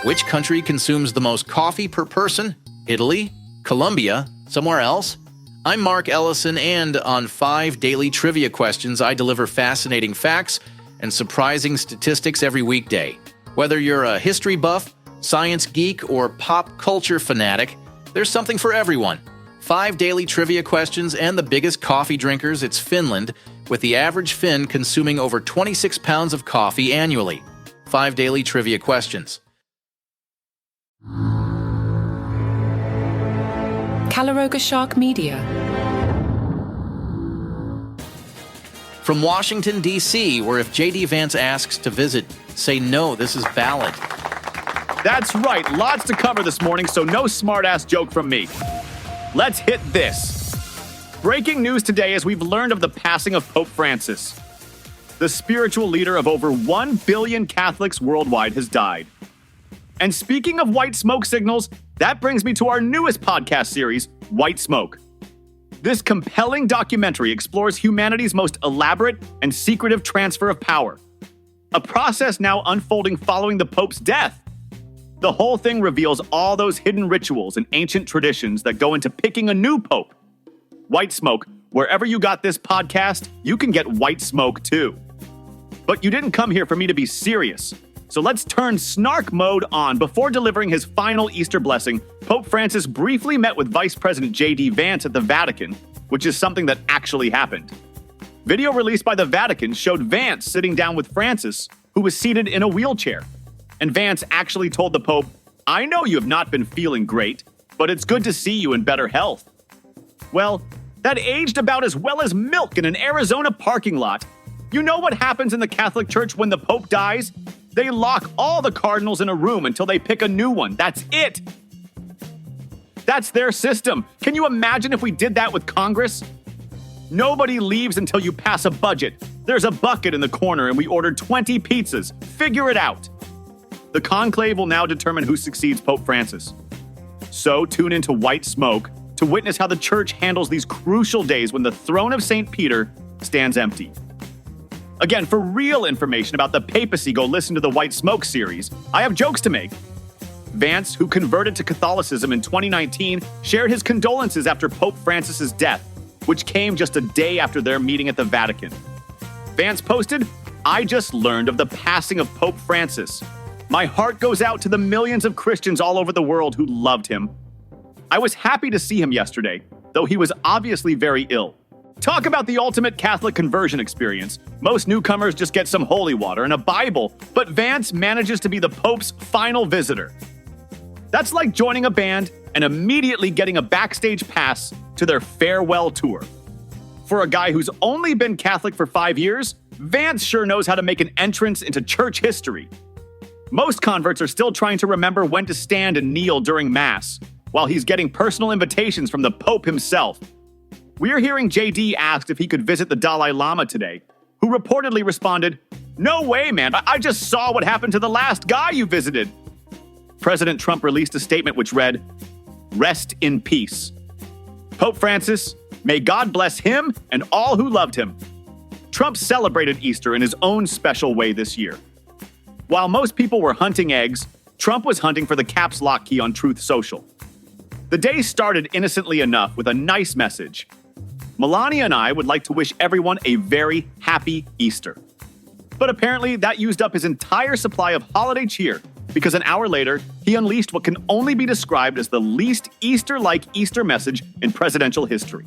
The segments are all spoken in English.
Which country consumes the most coffee per person? Italy? Colombia? Somewhere else? I'm Mark Ellison, and on 5 daily trivia questions, I deliver fascinating facts and surprising statistics every weekday. Whether you're a history buff, science geek, or pop culture fanatic, there's something for everyone. 5 daily trivia questions and the biggest coffee drinkers, it's Finland, with the average Finn consuming over 26 pounds of coffee annually. 5 daily trivia questions. Calaroga Shark Media. From Washington, D.C., where if J.D. Vance asks to visit, say no, this is valid. That's right, lots to cover this morning, so no smart-ass joke from me. Let's hit this. Breaking news today as we've learned of the passing of Pope Francis. The spiritual leader of over 1 billion Catholics worldwide has died. And speaking of white smoke signals, that brings me to our newest podcast series, White Smoke. This compelling documentary explores humanity's most elaborate and secretive transfer of power. A process now unfolding following the Pope's death. The whole thing reveals all those hidden rituals and ancient traditions that go into picking a new Pope. White Smoke, wherever you got this podcast, you can get White Smoke too. But you didn't come here for me to be serious. So let's turn snark mode on. Before delivering his final Easter blessing, Pope Francis briefly met with Vice President J.D. Vance at the Vatican, which is something that actually happened. Video released by the Vatican showed Vance sitting down with Francis, who was seated in a wheelchair. And Vance actually told the Pope, "I know you have not been feeling great, but it's good to see you in better health." Well, that aged about as well as milk in an Arizona parking lot. You know what happens in the Catholic Church when the Pope dies? They lock all the cardinals in a room until they pick a new one. That's it. That's their system. Can you imagine if we did that with Congress? Nobody leaves until you pass a budget. There's a bucket in the corner and we ordered 20 pizzas. Figure it out. The conclave will now determine who succeeds Pope Francis. So tune into White Smoke to witness how the church handles these crucial days when the throne of St. Peter stands empty. Again, for real information about the papacy, go listen to the White Smoke series. I have jokes to make. Vance, who converted to Catholicism in 2019, shared his condolences after Pope Francis's death, which came just a day after their meeting at the Vatican. Vance posted, "I just learned of the passing of Pope Francis. My heart goes out to the millions of Christians all over the world who loved him. I was happy to see him yesterday, though he was obviously very ill. Talk about the ultimate Catholic conversion experience. Most newcomers just get some holy water and a Bible, but Vance manages to be the Pope's final visitor. That's like joining a band and immediately getting a backstage pass to their farewell tour. For a guy who's only been Catholic for 5 years, Vance sure knows how to make an entrance into church history. Most converts are still trying to remember when to stand and kneel during Mass, while he's getting personal invitations from the Pope himself. We're hearing JD asked if he could visit the Dalai Lama today, who reportedly responded, "No way, man, I just saw what happened to the last guy you visited." President Trump released a statement which read, "Rest in peace. Pope Francis, may God bless him and all who loved him." Trump celebrated Easter in his own special way this year. While most people were hunting eggs, Trump was hunting for the caps lock key on Truth Social. The day started innocently enough with a nice message. Melania and I would like to wish everyone a very happy Easter. But apparently that used up his entire supply of holiday cheer, because an hour later, he unleashed what can only be described as the least Easter-like Easter message in presidential history.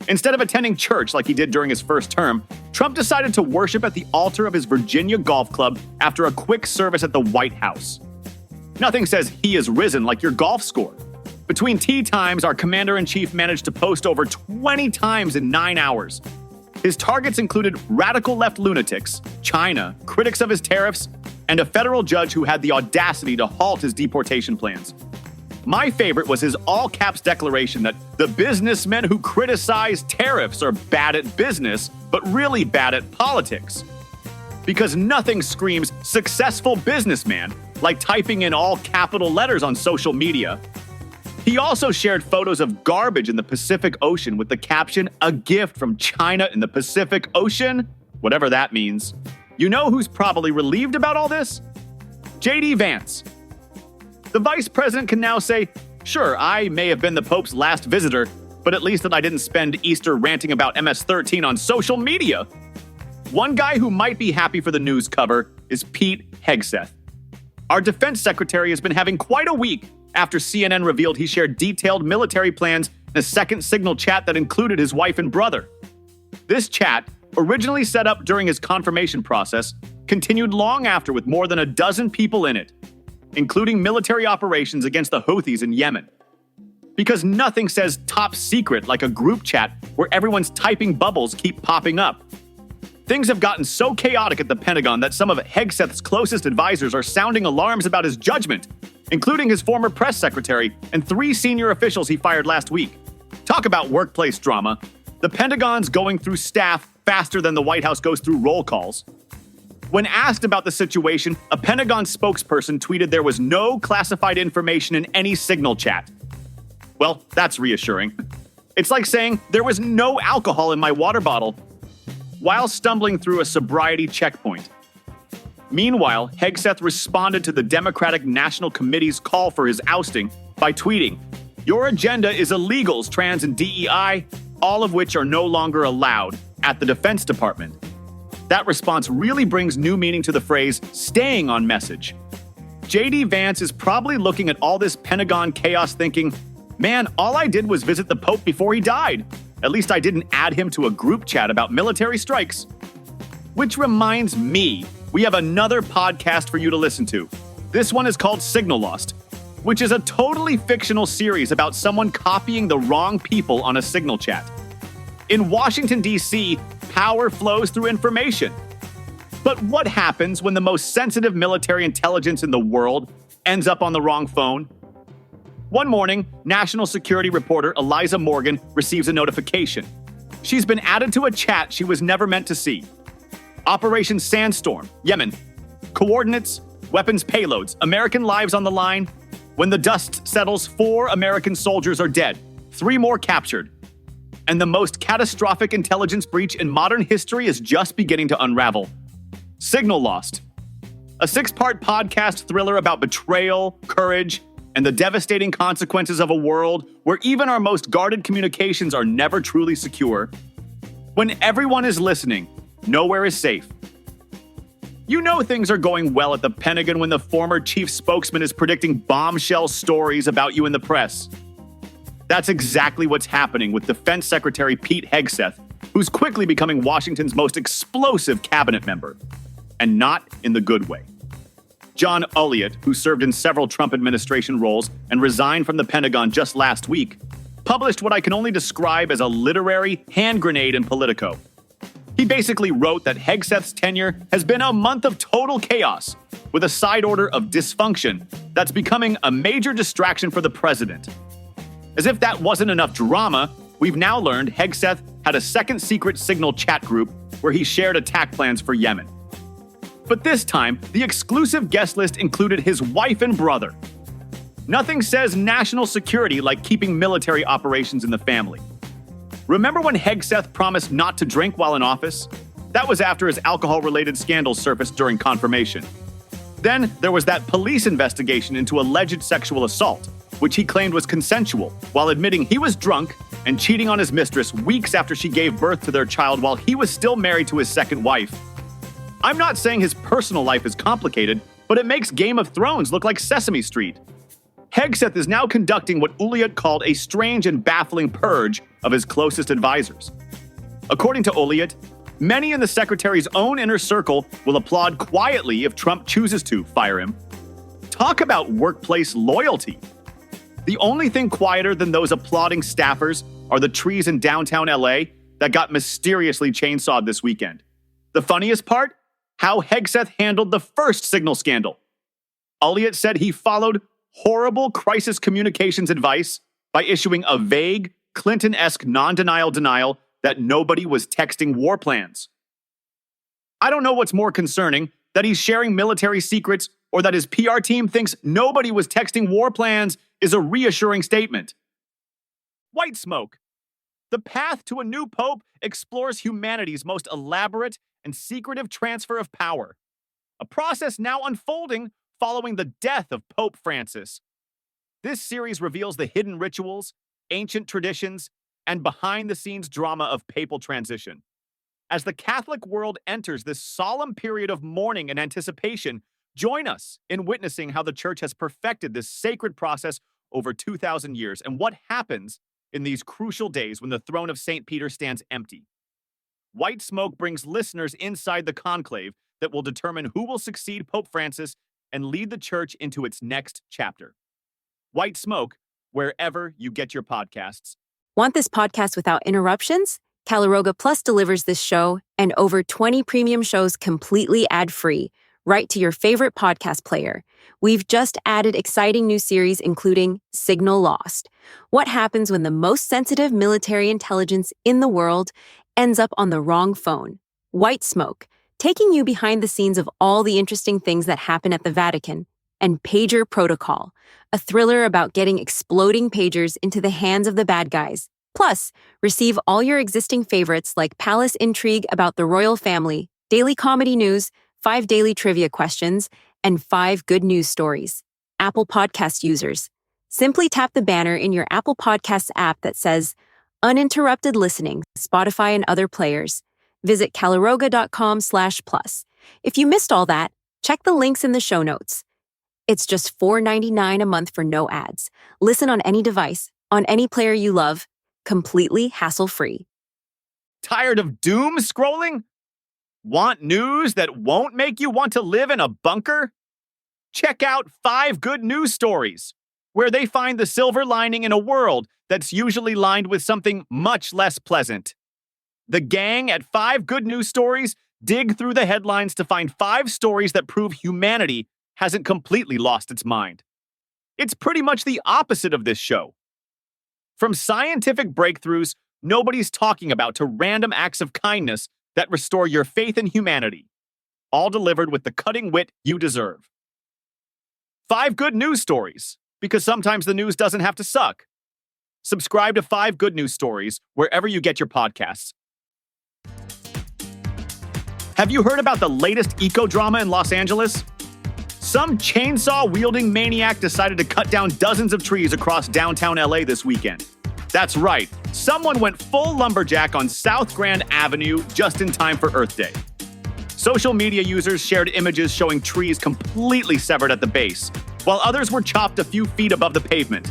Instead of attending church like he did during his first term, Trump decided to worship at the altar of his Virginia golf club after a quick service at the White House. Nothing says he is risen like your golf score. Between tea times, our commander-in-chief managed to post over 20 times in 9 hours. His targets included radical left lunatics, China, critics of his tariffs, and a federal judge who had the audacity to halt his deportation plans. My favorite was his all-caps declaration that the businessmen who criticize tariffs are bad at business, but really bad at politics. Because nothing screams successful businessman like typing in all capital letters on social media. He also shared photos of garbage in the Pacific Ocean with the caption, "A gift from China in the Pacific Ocean," whatever that means. You know who's probably relieved about all this? J.D. Vance. The vice president can now say, sure, I may have been the Pope's last visitor, but at least that I didn't spend Easter ranting about MS-13 on social media. One guy who might be happy for the news cover is Pete Hegseth. Our defense secretary has been having quite a week after CNN revealed he shared detailed military plans in a second Signal chat that included his wife and brother. This chat, originally set up during his confirmation process, continued long after with more than a dozen people in it, including military operations against the Houthis in Yemen. Because nothing says top secret like a group chat where everyone's typing bubbles keep popping up. Things have gotten so chaotic at the Pentagon that some of Hegseth's closest advisors are sounding alarms about his judgment, including his former press secretary and 3 senior officials he fired last week. Talk about workplace drama. The Pentagon's going through staff faster than the White House goes through roll calls. When asked about the situation, a Pentagon spokesperson tweeted there was no classified information in any Signal chat. Well, that's reassuring. It's like saying there was no alcohol in my water bottle while stumbling through a sobriety checkpoint. Meanwhile, Hegseth responded to the Democratic National Committee's call for his ousting by tweeting, "Your agenda is illegals, trans, and DEI, all of which are no longer allowed at the Defense Department." That response really brings new meaning to the phrase, staying on message. JD Vance is probably looking at all this Pentagon chaos thinking, man, all I did was visit the Pope before he died. At least I didn't add him to a group chat about military strikes. Which reminds me, we have another podcast for you to listen to. This one is called Signal Lost, which is a totally fictional series about someone copying the wrong people on a Signal chat. In Washington, D.C., power flows through information. But what happens when the most sensitive military intelligence in the world ends up on the wrong phone? One morning, national security reporter Eliza Morgan receives a notification. She's been added to a chat she was never meant to see. Operation Sandstorm, Yemen. Coordinates, weapons payloads, American lives on the line. When the dust settles, 4 American soldiers are dead, 3 more captured. And the most catastrophic intelligence breach in modern history is just beginning to unravel. Signal Lost. A 6-part podcast thriller about betrayal, courage, and the devastating consequences of a world where even our most guarded communications are never truly secure. When everyone is listening, nowhere is safe. You know things are going well at the Pentagon when the former chief spokesman is predicting bombshell stories about you in the press. That's exactly what's happening with Defense Secretary Pete Hegseth, who's quickly becoming Washington's most explosive cabinet member. And not in the good way. John Elliott, who served in several Trump administration roles and resigned from the Pentagon just last week, published what I can only describe as a literary hand grenade in Politico. He basically wrote that Hegseth's tenure has been a month of total chaos, with a side order of dysfunction that's becoming a major distraction for the president. As if that wasn't enough drama, we've now learned Hegseth had a second secret Signal chat group where he shared attack plans for Yemen. But this time, the exclusive guest list included his wife and brother. Nothing says national security like keeping military operations in the family. Remember when Hegseth promised not to drink while in office? That was after his alcohol-related scandals surfaced during confirmation. Then there was that police investigation into alleged sexual assault, which he claimed was consensual, while admitting he was drunk and cheating on his mistress weeks after she gave birth to their child while he was still married to his second wife. I'm not saying his personal life is complicated, but it makes Game of Thrones look like Sesame Street. Hegseth is now conducting what Elliott called a strange and baffling purge of his closest advisors. According to Elliott, many in the secretary's own inner circle will applaud quietly if Trump chooses to fire him. Talk about workplace loyalty. The only thing quieter than those applauding staffers are the trees in downtown LA that got mysteriously chainsawed this weekend. The funniest part? How Hegseth handled the first Signal scandal. Elliott said he followed horrible crisis communications advice by issuing a vague, Clinton-esque non-denial denial that nobody was texting war plans. I don't know what's more concerning, that he's sharing military secrets or that his PR team thinks nobody was texting war plans is a reassuring statement. White smoke. The path to a new pope explores humanity's most elaborate and secretive transfer of power, a process now unfolding following the death of Pope Francis. This series reveals the hidden rituals, ancient traditions, and behind-the-scenes drama of papal transition. As the Catholic world enters this solemn period of mourning and anticipation, join us in witnessing how the Church has perfected this sacred process over 2,000 years and what happens in these crucial days when the throne of St. Peter stands empty. White Smoke brings listeners inside the conclave that will determine who will succeed Pope Francis and lead the Church into its next chapter. White Smoke, wherever you get your podcasts. Want this podcast without interruptions? Calaroga Plus delivers this show and over 20 premium shows completely ad-free, right to your favorite podcast player. We've just added exciting new series including Signal Lost. What happens when the most sensitive military intelligence in the world ends up on the wrong phone? White Smoke, taking you behind the scenes of all the interesting things that happen at the Vatican. And Pager Protocol, a thriller about getting exploding pagers into the hands of the bad guys. Plus, receive all your existing favorites like Palace Intrigue about the royal family, daily comedy news, 5 daily trivia questions, and 5 good news stories. Apple Podcast users, simply tap the banner in your Apple Podcasts app that says, Uninterrupted Listening, Spotify and other players. Visit calaroga.com/plus. If you missed all that, check the links in the show notes. It's just $4.99 a month for no ads. Listen on any device, on any player you love, completely hassle-free. Tired of doom scrolling? Want news that won't make you want to live in a bunker? Check out 5 Good News Stories, where they find the silver lining in a world that's usually lined with something much less pleasant. The gang at 5 Good News Stories dig through the headlines to find 5 stories that prove humanity hasn't completely lost its mind. It's pretty much the opposite of this show. From scientific breakthroughs nobody's talking about to random acts of kindness that restore your faith in humanity, all delivered with the cutting wit you deserve. 5 Good News Stories, because sometimes the news doesn't have to suck. Subscribe to 5 Good News Stories wherever you get your podcasts. Have you heard about the latest eco-drama in Los Angeles? Some chainsaw-wielding maniac decided to cut down dozens of trees across downtown LA this weekend. That's right, someone went full lumberjack on South Grand Avenue just in time for Earth Day. Social media users shared images showing trees completely severed at the base, while others were chopped a few feet above the pavement.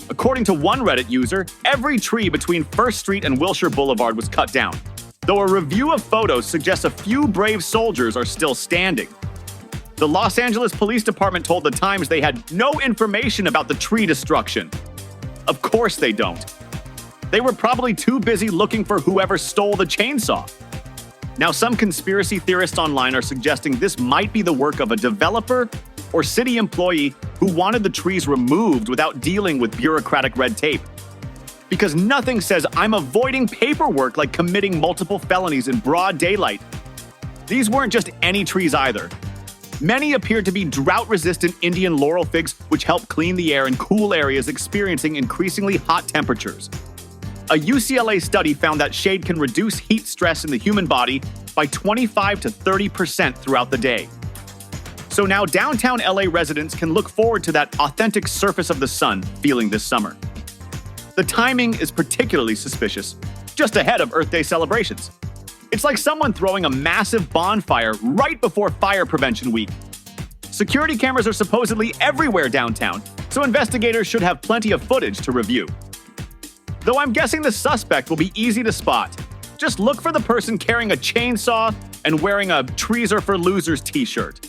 According to one Reddit user, every tree between First Street and Wilshire Boulevard was cut down, though a review of photos suggests a few brave soldiers are still standing. The Los Angeles Police Department told The Times they had no information about the tree destruction. Of course they don't. They were probably too busy looking for whoever stole the chainsaw. Now, some conspiracy theorists online are suggesting this might be the work of a developer or city employee who wanted the trees removed without dealing with bureaucratic red tape. Because nothing says I'm avoiding paperwork like committing multiple felonies in broad daylight. These weren't just any trees either. Many appeared to be drought-resistant Indian laurel figs, which help clean the air in cool areas experiencing increasingly hot temperatures. A UCLA study found that shade can reduce heat stress in the human body by 25 to 30% throughout the day. So now downtown LA residents can look forward to that authentic surface of the sun feeling this summer. The timing is particularly suspicious, just ahead of Earth Day celebrations. It's like someone throwing a massive bonfire right before Fire Prevention Week. Security cameras are supposedly everywhere downtown, so investigators should have plenty of footage to review. Though I'm guessing the suspect will be easy to spot. Just look for the person carrying a chainsaw and wearing a Trees Are for Losers t-shirt.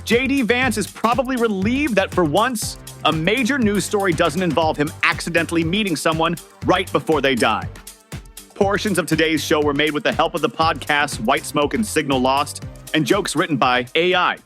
JD Vance is probably relieved that for once, a major news story doesn't involve him accidentally meeting someone right before they die. Portions of today's show were made with the help of the podcasts White Smoke and Signal Lost, and jokes written by AI.